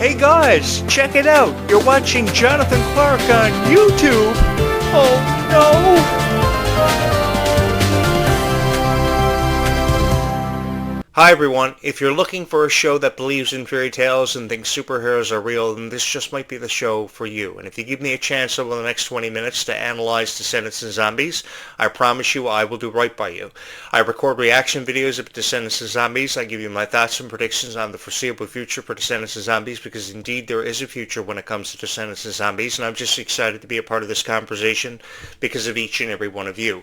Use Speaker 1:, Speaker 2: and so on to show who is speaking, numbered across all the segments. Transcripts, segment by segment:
Speaker 1: Hey guys, check it out. You're watching Jonathan Clarke on YouTube. Oh no! Hi everyone, if you're looking for a show that believes in fairy tales and thinks superheroes are real, then this just might be the show for you. And if you give me a chance over the next 20 minutes to analyze Descendants and Zombies, I promise you I will do right by you. I record reaction videos of Descendants and Zombies. I give you my thoughts and predictions on the foreseeable future for Descendants and Zombies, because indeed there is a future when it comes to Descendants and Zombies, and I'm just excited to be a part of this conversation because of each and every one of you.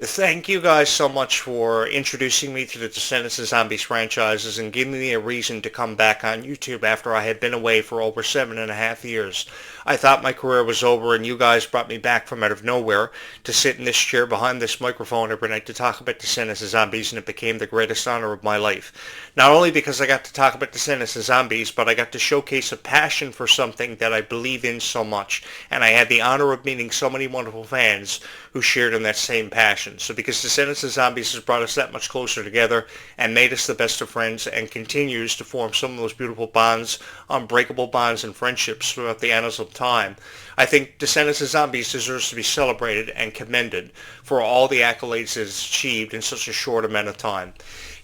Speaker 1: Thank you guys so much for introducing me to the Descendants and Zombies franchises and giving me a reason to come back on YouTube after I had been away for over 7.5 years. I thought my career was over, and you guys brought me back from out of nowhere to sit in this chair behind this microphone every night to talk about Descendants and Zombies, and it became the greatest honor of my life. Not only because I got to talk about Descendants and Zombies, but I got to showcase a passion for something that I believe in so much, and I had the honor of meeting so many wonderful fans who shared in that same passion. So because Descendants and Zombies has brought us that much closer together and made us the best of friends and continues to form some of those beautiful bonds, unbreakable bonds and friendships throughout the annals of time, I think Descendants and Zombies deserves to be celebrated and commended for all the accolades it has achieved in such a short amount of time.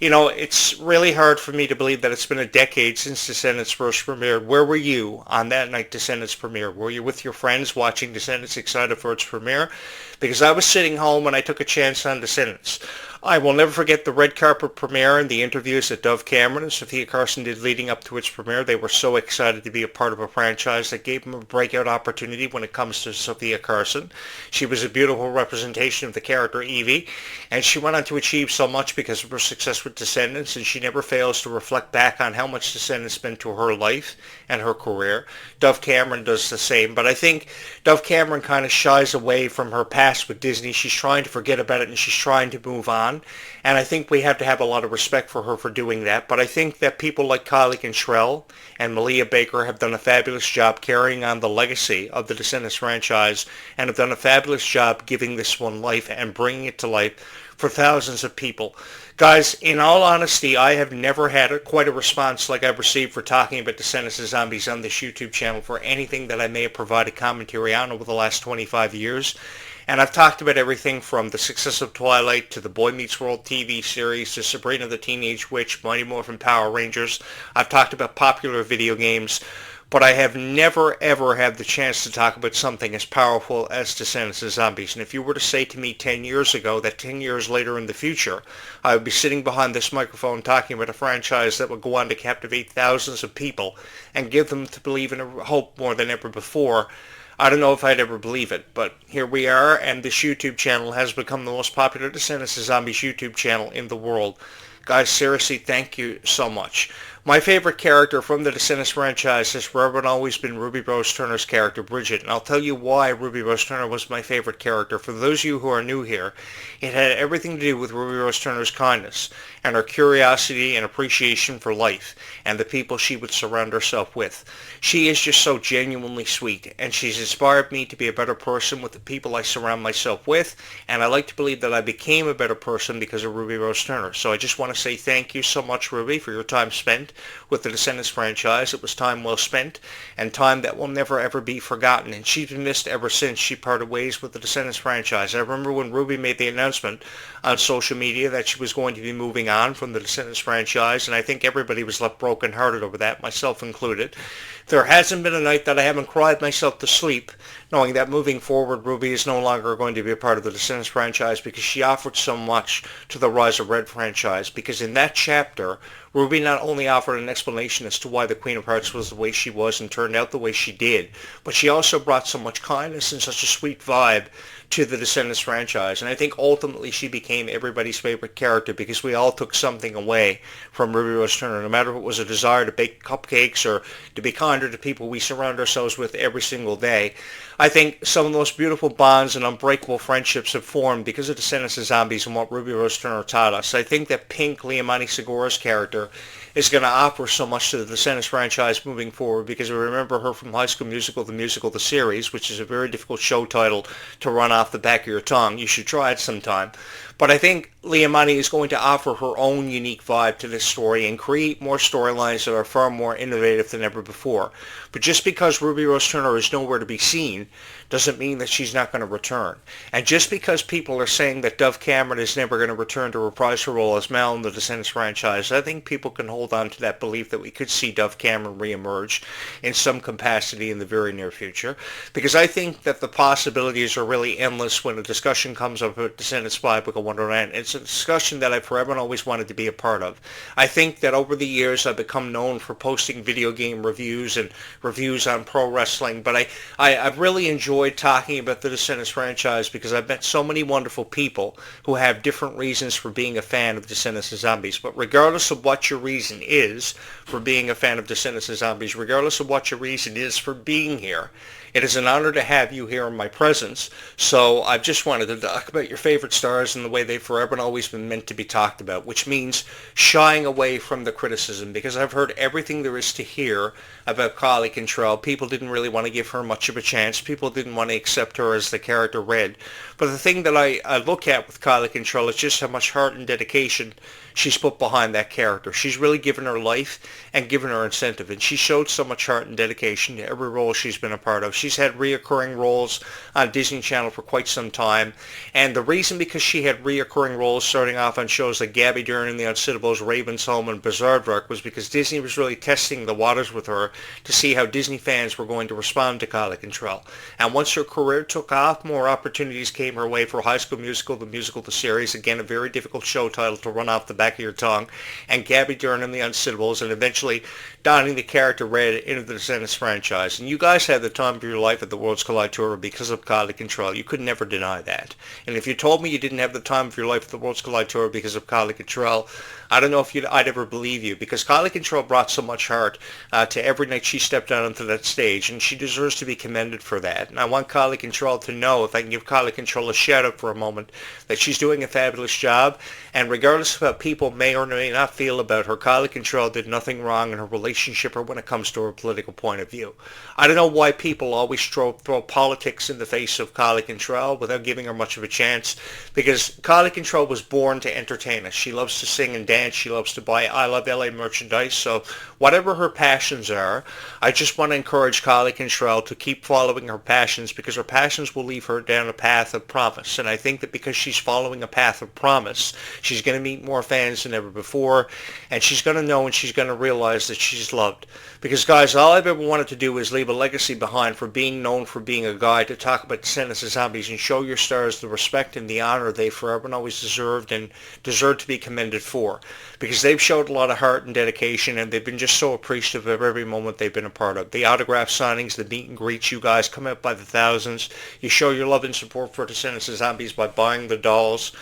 Speaker 1: You know, it's really hard for me to believe that it's been a decade since Descendants first premiered. Where were you on that night Descendants premiered? Were you with your friends watching Descendants, excited for its premiere? Because I was sitting home and I took a chance on Descendants. I will never forget the red carpet premiere and the interviews that Dove Cameron and Sophia Carson did leading up to its premiere. They were so excited to be a part of a franchise that gave them a breakout opportunity when it comes to Sophia Carson. She was a beautiful representation of the character Evie, and she went on to achieve so much because of her success with Descendants, and she never fails to reflect back on how much Descendants meant to her life and her career. Dove Cameron does the same, but I think Dove Cameron kind of shies away from her past with Disney. She's trying to forget about it and she's trying to move on. And I think we have to have a lot of respect for her for doing that. But I think that people like Clarke and Shrell and Malia Baker have done a fabulous job carrying on the legacy of the Descendants franchise and have done a fabulous job giving this one life and bringing it to life for thousands of people. Guys, in all honesty, I have never had quite a response like I've received for talking about Descendants and Zombies on this YouTube channel for anything that I may have provided commentary on over the last 25 years. And I've talked about everything from the success of Twilight to the Boy Meets World TV series to Sabrina the Teenage Witch, Mighty Morphin Power Rangers. I've talked about popular video games, but I have never ever had the chance to talk about something as powerful as Descendants and Zombies. And if you were to say to me 10 years ago that 10 years later in the future I would be sitting behind this microphone talking about a franchise that would go on to captivate thousands of people and give them to believe in a hope more than ever before, I don't know if I'd ever believe it, but here we are, and this YouTube channel has become the most popular Descendants and Zombies YouTube channel in the world. Guys, seriously, thank you so much. My favorite character from the Descendants franchise has forever and always been Ruby Rose Turner's character, Bridget, and I'll tell you why Ruby Rose Turner was my favorite character. For those of you who are new here, it had everything to do with Ruby Rose Turner's kindness and her curiosity and appreciation for life and the people she would surround herself with. She is just so genuinely sweet, and she's inspired me to be a better person with the people I surround myself with, and I like to believe that I became a better person because of Ruby Rose Turner. So I just want to say thank you so much, Ruby, for your time spent with the Descendants franchise. It was time well spent and time that will never ever be forgotten, and she's been missed ever since she parted ways with the Descendants franchise. I remember when Ruby made the announcement on social media that she was going to be moving on from the Descendants franchise, and I think everybody was left broken-hearted over that, myself included. There hasn't been a night that I haven't cried myself to sleep knowing that moving forward Ruby is no longer going to be a part of the Descendants franchise, because she offered so much to the Rise of Red franchise. Because in that chapter, Ruby not only offered an explanation as to why the Queen of Hearts was the way she was and turned out the way she did, but she also brought so much kindness and such a sweet vibe to the Descendants franchise. And I think ultimately she became everybody's favorite character because we all took something away from Ruby Rose Turner, no matter if it was a desire to bake cupcakes or to be kinder to people we surround ourselves with every single day. I think some of the most beautiful bonds and unbreakable friendships have formed because of Descendants and Zombies and what Ruby Rose Turner taught us. I think that Pink, Liamani Segura's character, is going to offer so much to the Descendants franchise moving forward, because we remember her from High School Musical, the series, which is a very difficult show title to run off the back of your tongue. You should try it sometime. But I think Liamani is going to offer her own unique vibe to this story and create more storylines that are far more innovative than ever before. But just because Ruby Rose Turner is nowhere to be seen doesn't mean that she's not going to return. And just because people are saying that Dove Cameron is never going to return to reprise her role as Mal in the Descendants franchise, I think people can hold on to that belief that we could see Dove Cameron reemerge in some capacity in the very near future. Because I think that the possibilities are really endless when a discussion comes up about Descendants 5 Book of Wonderland. It's a discussion that I've forever and always wanted to be a part of. I think that over the years I've become known for posting video game reviews and reviews on pro wrestling, but I've really enjoyed talking about the Descendants franchise because I've met so many wonderful people who have different reasons for being a fan of Descendants and Zombies. But regardless of what your reason is for being a fan of Descendants and Zombies, regardless of what your reason is for being here, it is an honor to have you here in my presence. So I've just wanted to talk about your favorite stars and the way they've forever and always been meant to be talked about, which means shying away from the criticism, because I've heard everything there is to hear about Carly Cantrell. People didn't really want to give her much of a chance. People didn't want to accept her as the character Red. But the thing that I look at with Carly Cantrell is just how much heart and dedication she's put behind that character. She's really given her life and given her incentive, and she showed so much heart and dedication to every role she's been a part of. She's had reoccurring roles on Disney Channel for quite some time, and the reason because she had reoccurring roles starting off on shows like Gabby Dern and the Unsittables, Raven's Home, and Bizarre was because Disney was really testing the waters with her to see how Disney fans were going to respond to Carly Cantrell. And once her career took off, more opportunities came her way for High School Musical, the musical, the series, again a very difficult show title to run off the back of your tongue, and Gabby Dern and the Unsittables, and eventually donning the character Red into the Descendants franchise. And you guys had the time of your life at the Worlds Collide Tour because of Carly Cantrell. You could never deny that. And if you told me you didn't have the time of your life at the Worlds Collide Tour because of Carly Cantrell, I don't know if I'd ever believe you, because Carly Cantrell brought so much heart to every night she stepped out onto that stage, and she deserves to be commended for that. And I want Carly Cantrell to know, if I can give Carly Cantrell a shout out for a moment, that she's doing a fabulous job, and regardless of how people may or may not feel about her, Carly Cantrell did nothing wrong in her relationship or when it comes to her political point of view. I don't know why people always throw politics in the face of Carly Cantrell without giving her much of a chance, because Carly Cantrell was born to entertain us. She loves to sing and dance. She loves to buy I Love LA merchandise. So whatever her passions are, I just want to encourage Carly Cantrell to keep following her passions, because her passions will lead her down a path of promise. And I think that because she's following a path of promise, she's going to meet more fans than ever before, and she's going to know and she's going to realize that she's loved. Because, guys, all I've ever wanted to do is leave a legacy behind for being known for being a guy to talk about Descendants of Zombies and show your stars the respect and the honor they forever and always deserved and deserve to be commended for. Because they've showed a lot of heart and dedication, and they've been just so appreciative of every moment they've been a part of. The autograph signings, the meet and greets, you guys come out by the thousands. You show your love and support for Descendants of Zombies by buying the dolls,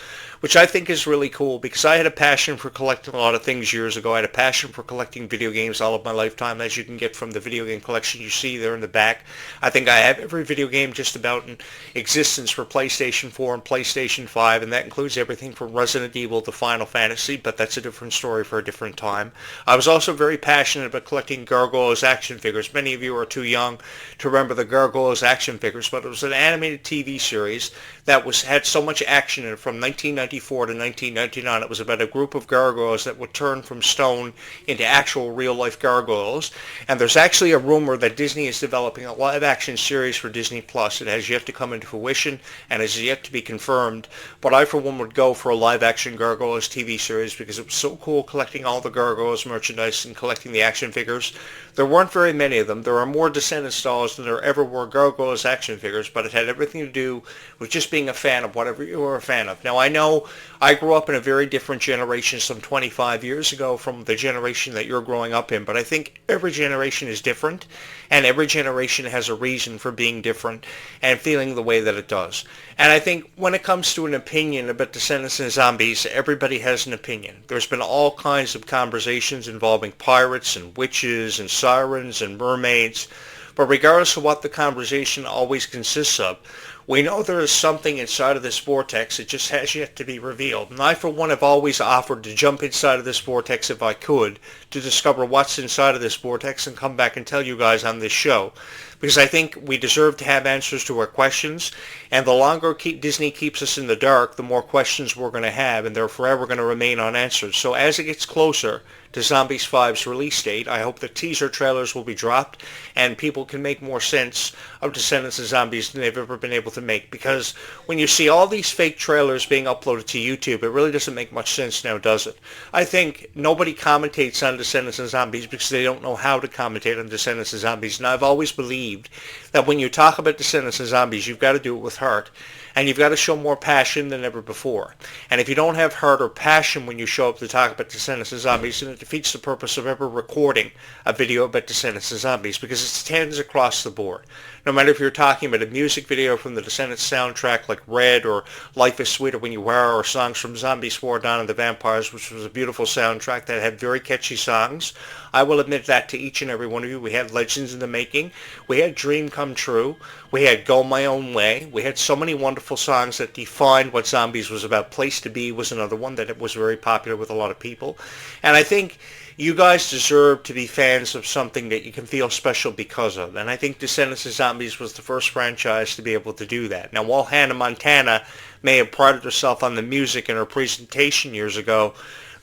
Speaker 1: which I think is really cool, because I had a passion for collecting a lot of things years ago. I had a passion for collecting video games all of my lifetime, as you can get from the video game collection you see there in the back. I think I have every video game just about in existence for PlayStation 4 and PlayStation 5, and that includes everything from Resident Evil to Final Fantasy, but that's a different story for a different time. I was also very passionate about collecting Gargoyles action figures. Many of you are too young to remember the Gargoyles action figures, but it was an animated TV series that had so much action in it from 1994 to 1999. It was about a group of gargoyles that would turn from stone into actual real-life gargoyles. And there's actually a rumor that Disney is developing a live-action series for Disney Plus. It has yet to come into fruition and is yet to be confirmed. But I, for one, would go for a live-action Gargoyles TV series, because it was so cool collecting all the Gargoyles merchandise and collecting the action figures. There weren't very many of them. There are more Descendants dolls than there ever were Gargoyles action figures, but it had everything to do with just being a fan of whatever you were a fan of. Now, I know I grew up in a very different generation some 25 years ago from the generation that you're growing up in, but I think every generation is different, and every generation has a reason for being different and feeling the way that it does. And I think when it comes to an opinion about Descendants and Zombies, everybody has an opinion. There's been all kinds of conversations involving pirates and witches and sirens and mermaids, but regardless of what the conversation always consists of, We know there is something inside of this vortex. It just has yet to be revealed. And I, for one, have always offered to jump inside of this vortex if I could to discover what's inside of this vortex and come back and tell you guys on this show. Because I think we deserve to have answers to our questions. And the longer Disney keeps us in the dark, the more questions we're going to have, and they're forever going to remain unanswered. So as it gets closer to Zombies 5's release date, I hope the teaser trailers will be dropped and people can make more sense of Descendants of Zombies than they've ever been able to make. Because when you see all these fake trailers being uploaded to YouTube, it really doesn't make much sense now, does it? I think nobody commentates on Descendants of Zombies because they don't know how to commentate on Descendants of Zombies. And I've always believed that when you talk about Descendants of Zombies, you've got to do it with heart. And you've got to show more passion than ever before. And if you don't have heart or passion when you show up to talk about Descendants of Zombies, then it defeats the purpose of ever recording a video about Descendants of Zombies, because it stands across the board. No matter if you're talking about a music video from the Descendants soundtrack like Red or Life is Sweeter When You Are, or songs from Zombies 4 Dawn of the Vampires, which was a beautiful soundtrack that had very catchy songs. I will admit that to each and every one of you. We had Legends in the Making. We had Dream Come True. We had Go My Own Way. We had so many wonderful songs that defined what Zombies was about. Place to Be was another one that was very popular with a lot of people. And I think you guys deserve to be fans of something that you can feel special because of. And I think Descendants of Zombies was the first franchise to be able to do that. Now, while Hannah Montana may have prided herself on the music in her presentation years ago,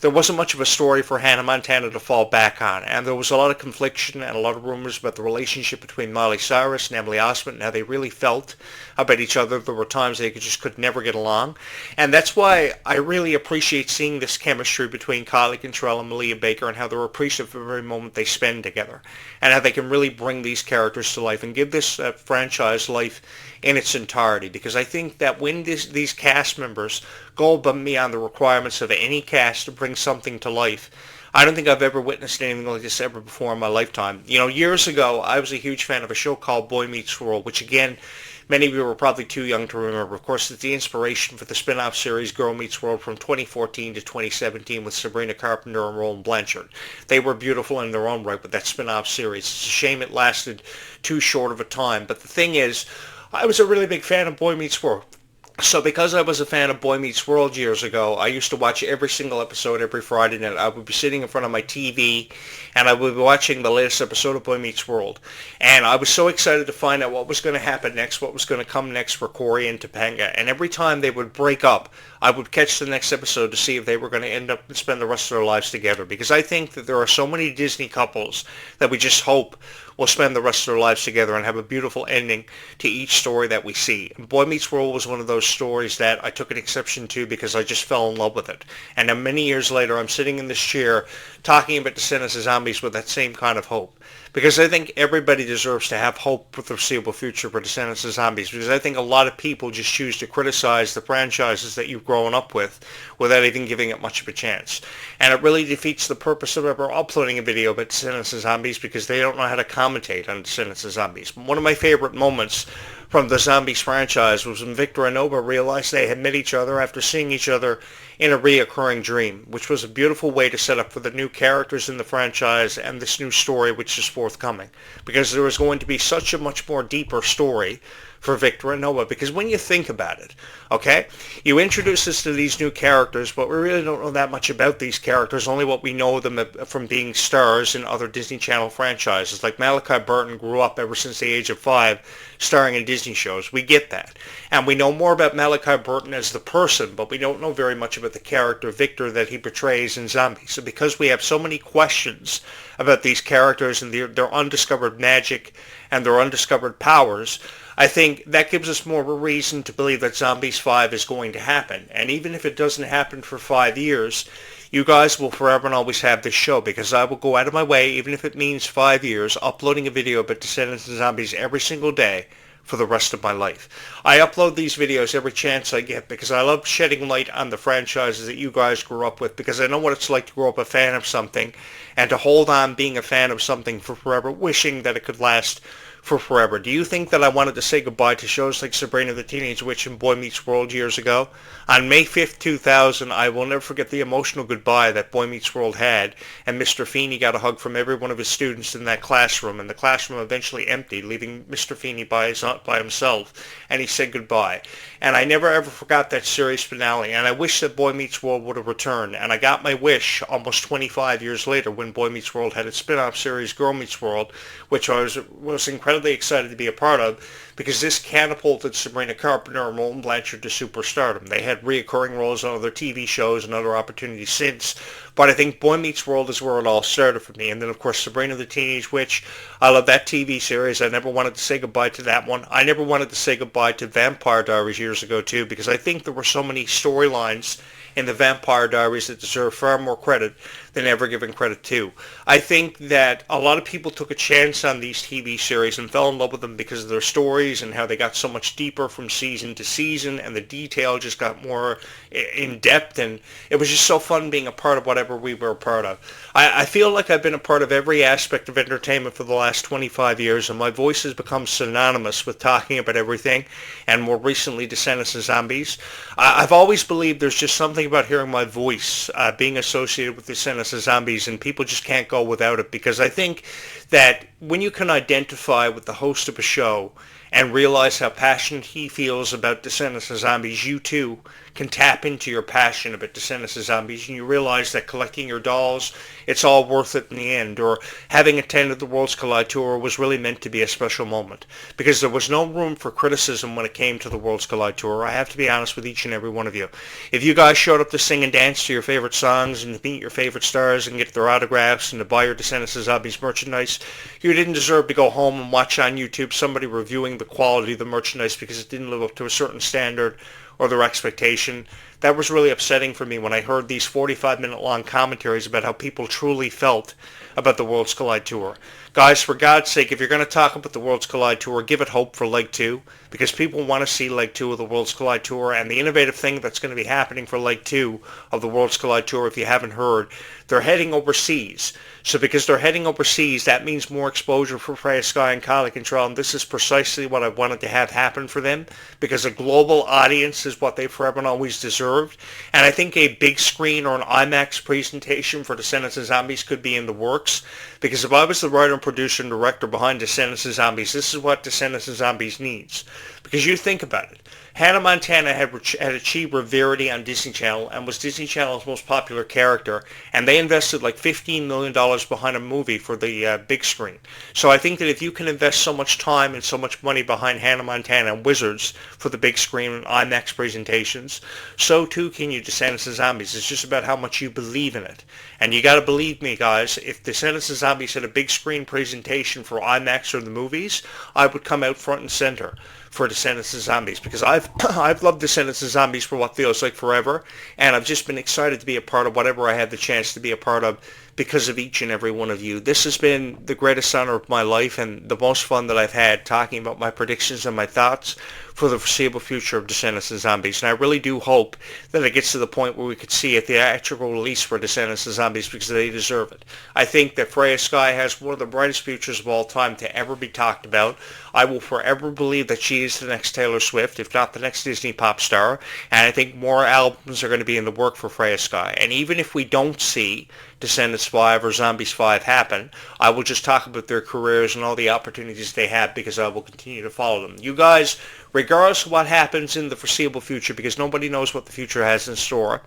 Speaker 1: there wasn't much of a story for Hannah Montana to fall back on. And there was a lot of confliction and a lot of rumors about the relationship between Miley Cyrus and Emily Osment and how they really felt about each other. There were times they could never get along. And that's why I really appreciate seeing this chemistry between Kylie Cantrell and Malia Baker, and how they're appreciative of every moment they spend together, and how they can really bring these characters to life and give this franchise life in its entirety. Because I think that when these cast members go above and beyond the requirements of any cast to bring something to life, I don't think I've ever witnessed anything like this ever before in my lifetime. You know, years ago, I was a huge fan of a show called Boy Meets World, which, again, many of you were probably too young to remember. Of course, it's the inspiration for the spin-off series Girl Meets World from 2014 to 2017 with Sabrina Carpenter and Roland Blanchard. They were beautiful in their own right with that spin-off series. It's a shame it lasted too short of a time. But the thing is, I was a really big fan of Boy Meets World. So because I was a fan of Boy Meets World years ago, I used to watch every single episode every Friday night. I would be sitting in front of my TV, and I would be watching the latest episode of Boy Meets World. And I was so excited to find out what was going to happen next, what was going to come next for Corey and Topanga. And every time they would break up, I would catch the next episode to see if they were going to end up and spend the rest of their lives together. Because I think that there are so many Disney couples that we just hope will spend the rest of their lives together and have a beautiful ending to each story that we see. And Boy Meets World was one of those stories that I took an exception to because I just fell in love with it. And now many years later, I'm sitting in this chair talking about Descendants of Zombies with that same kind of hope. Because I think everybody deserves to have hope for the foreseeable future for Descendants of Zombies. Because I think a lot of people just choose to criticize the franchises that you've grown up with without even giving it much of a chance. And it really defeats the purpose of ever uploading a video about Descendants of Zombies, because they don't know how to commentate on Descendants of Zombies. One of my favorite moments from the Zombies franchise was when Victor and Nova realized they had met each other after seeing each other in a reoccurring dream, which was a beautiful way to set up for the new characters in the franchise and this new story which is forthcoming. Because there was going to be such a much more deeper story for Victor and Nova. Because when you think about it, okay, you introduce us to these new characters, but we really don't know that much about these characters, only what we know them from being stars in other Disney Channel franchises. Like Malachi Burton grew up ever since the age of 5 starring in Disney shows. We get that. And we know more about Malachi Burton as the person, but we don't know very much about the character Victor that he portrays in Zombies. So because we have so many questions about these characters and their undiscovered magic and their undiscovered powers, I think that gives us more of a reason to believe that Zombies 5 is going to happen. And even if it doesn't happen for 5 years, you guys will forever and always have this show, because I will go out of my way, even if it means 5 years, uploading a video about Descendants of Zombies every single day for the rest of my life. I upload these videos every chance I get because I love shedding light on the franchises that you guys grew up with, because I know what it's like to grow up a fan of something and to hold on being a fan of something for forever, wishing that it could last for forever? Do you think that I wanted to say goodbye to shows like Sabrina the Teenage Witch and Boy Meets World years ago? On May 5th, 2000, I will never forget the emotional goodbye that Boy Meets World had, and Mr. Feeney got a hug from every one of his students in that classroom, and the classroom eventually emptied, leaving Mr. Feeney by himself, and he said goodbye. And I never ever forgot that series finale, and I wish that Boy Meets World would have returned, and I got my wish almost 25 years later when Boy Meets World had its spin-off series Girl Meets World, which I was incredibly excited to be a part of, because this catapulted Sabrina Carpenter and Roland Blanchard to superstardom. They had reoccurring roles on other TV shows and other opportunities since, but I think Boy Meets World is where it all started for me. And then, of course, Sabrina the Teenage Witch. I love that TV series. I never wanted to say goodbye to that one. I never wanted to say goodbye to Vampire Diaries years ago, too, because I think there were so many storylines in the Vampire Diaries that deserve far more credit than ever given credit to. I think that a lot of people took a chance on these TV series and fell in love with them because of their stories and how they got so much deeper from season to season, and the detail just got more in depth, and it was just so fun being a part of whatever we were a part of. I feel like I've been a part of every aspect of entertainment for the last 25 years, and my voice has become synonymous with talking about everything, and more recently Descendants of Zombies. I've always believed there's just something about hearing my voice being associated with Descendants of Zombies, and people just can't go without it, because I think that when you can identify with the host of a show and realize how passionate he feels about Descendants of Zombies, you too can tap into your passion about Descendants of Zombies, and you realize that collecting your dolls, it's all worth it in the end, or having attended the Worlds Collide Tour was really meant to be a special moment, because there was no room for criticism when it came to the Worlds Collide Tour. I have to be honest with each and every one of you. If you guys showed up to sing and dance to your favorite songs and to meet your favorite stars and get their autographs and to buy your Descendants of Zombies merchandise, you didn't deserve to go home and watch on YouTube somebody reviewing the quality of the merchandise because it didn't live up to a certain standard or their expectation. That was really upsetting for me when I heard these 45-minute long commentaries about how people truly felt about the Worlds Collide Tour. Guys, for God's sake, if you're going to talk about the Worlds Collide Tour, give it hope for Leg 2, because people want to see Leg 2 of the Worlds Collide Tour, and the innovative thing that's going to be happening for Leg 2 of the Worlds Collide Tour, if you haven't heard, they're heading overseas. So because they're heading overseas, that means more exposure for Freya Sky and Kylie Control, and this is precisely what I wanted to have happen for them, because a global audience is what they forever and always deserved, and I think a big screen or an IMAX presentation for Descendants of Zombies could be in the works, because if I was the writer and producer and director behind Descendants of Zombies, this is what Descendants of Zombies needs. Because you think about it. Hannah Montana had achieved rarity on Disney Channel and was Disney Channel's most popular character, and they invested like $15 million behind a movie for the big screen. So I think that if you can invest so much time and so much money behind Hannah Montana and Wizards for the big screen and IMAX presentations, so too can you Descendants of Zombies. It's just about how much you believe in it. And you got to believe me, guys, if Descendants of Zombies had a big screen presentation for IMAX or the movies, I would come out front and center for Descendants of Zombies, because I've loved Descendants of Zombies for what feels like forever, and I've just been excited to be a part of whatever I had the chance to be a part of because of each and every one of you. This has been the greatest honor of my life and the most fun that I've had talking about my predictions and my thoughts for the foreseeable future of Descendants of Zombies. And I really do hope that it gets to the point where we could see a theatrical release for Descendants of Zombies, because they deserve it. I think that Freya Sky has one of the brightest futures of all time to ever be talked about. I will forever believe that she is the next Taylor Swift, if not the next Disney pop star. And I think more albums are going to be in the work for Freya Sky. And even if we don't see Descendants 5 or Zombies 5 happen, I will just talk about their careers and all the opportunities they have, because I will continue to follow them. You guys, regardless of what happens in the foreseeable future, because nobody knows what the future has in store,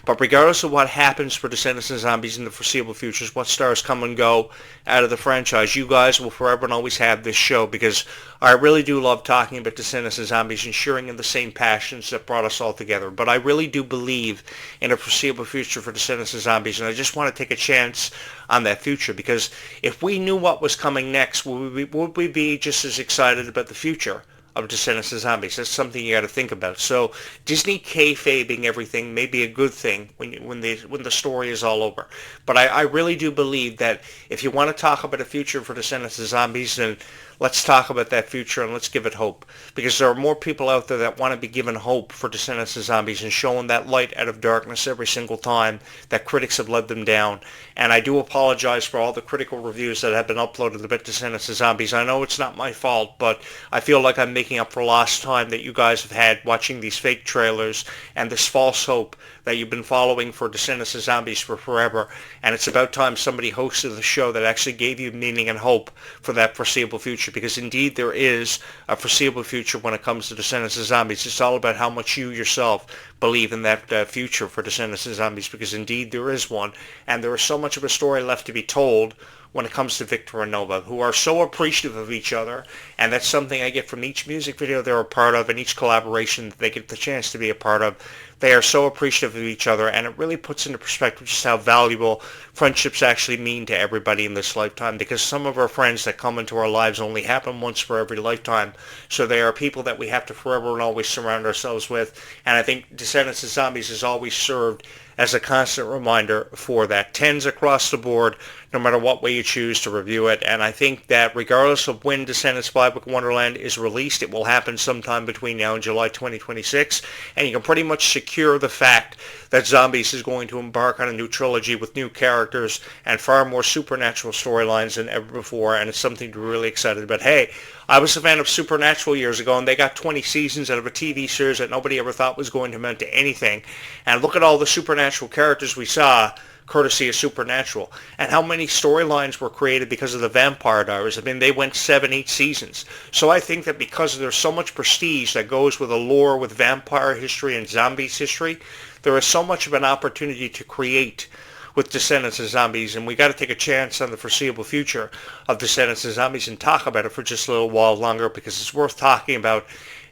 Speaker 1: but regardless of what happens for Descendants and Zombies in the foreseeable future, what stars come and go out of the franchise, you guys will forever and always have this show, because I really do love talking about Descendants and Zombies and sharing in the same passions that brought us all together. But I really do believe in a foreseeable future for Descendants and Zombies, and I just want to take a chance on that future, because if we knew what was coming next, would we be just as excited about the future of Descendants of Zombies. That's something you got to think about. So Disney kayfabing everything may be a good thing when the story is all over. But I really do believe that if you want to talk about a future for Descendants of Zombies, then let's talk about that future and let's give it hope. Because there are more people out there that want to be given hope for Descendants of Zombies and showing that light out of darkness every single time that critics have led them down. And I do apologize for all the critical reviews that have been uploaded about Descendants of Zombies. I know it's not my fault, but I feel like I'm making up for lost time that you guys have had watching these fake trailers and this false hope that you've been following for Descendants of Zombies for forever. And it's about time somebody hosted the show that actually gave you meaning and hope for that foreseeable future, because indeed there is a foreseeable future when it comes to Descendants of Zombies. It's all about how much you yourself believe in that future for Descendants of Zombies, because indeed there is one, and there is so much of a story left to be told when it comes to Victor and Nova, who are so appreciative of each other, and that's something I get from each music video they're a part of and each collaboration that they get the chance to be a part of. They are so appreciative of each other, and it really puts into perspective just how valuable friendships actually mean to everybody in this lifetime, because some of our friends that come into our lives only happen once for every lifetime, so they are people that we have to forever and always surround ourselves with, and I think Descendants of Zombies has always served as a constant reminder for that. 10s across the board, no matter what way you choose to review it. And I think that regardless of when Descendants Fly Book Wonderland is released, it will happen sometime between now and July 2026. And you can pretty much secure the fact that Zombies is going to embark on a new trilogy with new characters and far more supernatural storylines than ever before. And it's something to be really excited about. Hey, I was a fan of Supernatural years ago, and they got 20 seasons out of a TV series that nobody ever thought was going to amount to anything. And look at all the supernatural characters we saw, courtesy of Supernatural, and how many storylines were created because of the Vampire Diaries. I mean, they went 7, 8 seasons. So I think that because there's so much prestige that goes with a lore with vampire history and zombies history, there is so much of an opportunity to create with Descendants of Zombies, and we got to take a chance on the foreseeable future of Descendants of Zombies and talk about it for just a little while longer, because it's worth talking about,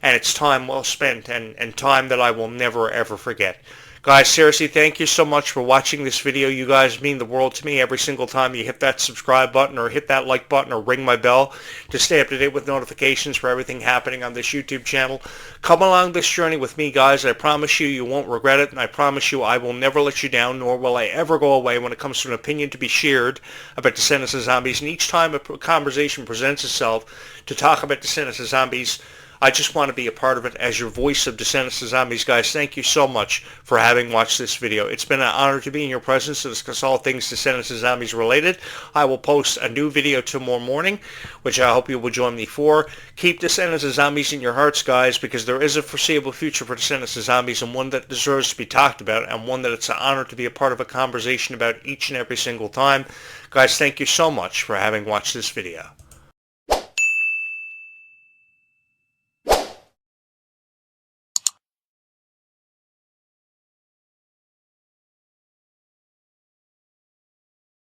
Speaker 1: and it's time well spent, and time that I will never ever forget. Guys, seriously, thank you so much for watching this video. You guys mean the world to me every single time you hit that subscribe button or hit that like button or ring my bell to stay up to date with notifications for everything happening on this YouTube channel. Come along this journey with me, guys. I promise you, you won't regret it, and I promise you I will never let you down, nor will I ever go away when it comes to an opinion to be shared about Descendants of Zombies. And each time a conversation presents itself to talk about Descendants of Zombies, I just want to be a part of it as your voice of Descendants of Zombies. Guys, thank you so much for having watched this video. It's been an honor to be in your presence to discuss all things Descendants of Zombies related. I will post a new video tomorrow morning, which I hope you will join me for. Keep Descendants of Zombies in your hearts, guys, because there is a foreseeable future for Descendants of Zombies, and one that deserves to be talked about, and one that it's an honor to be a part of a conversation about each and every single time. Guys, thank you so much for having watched this video.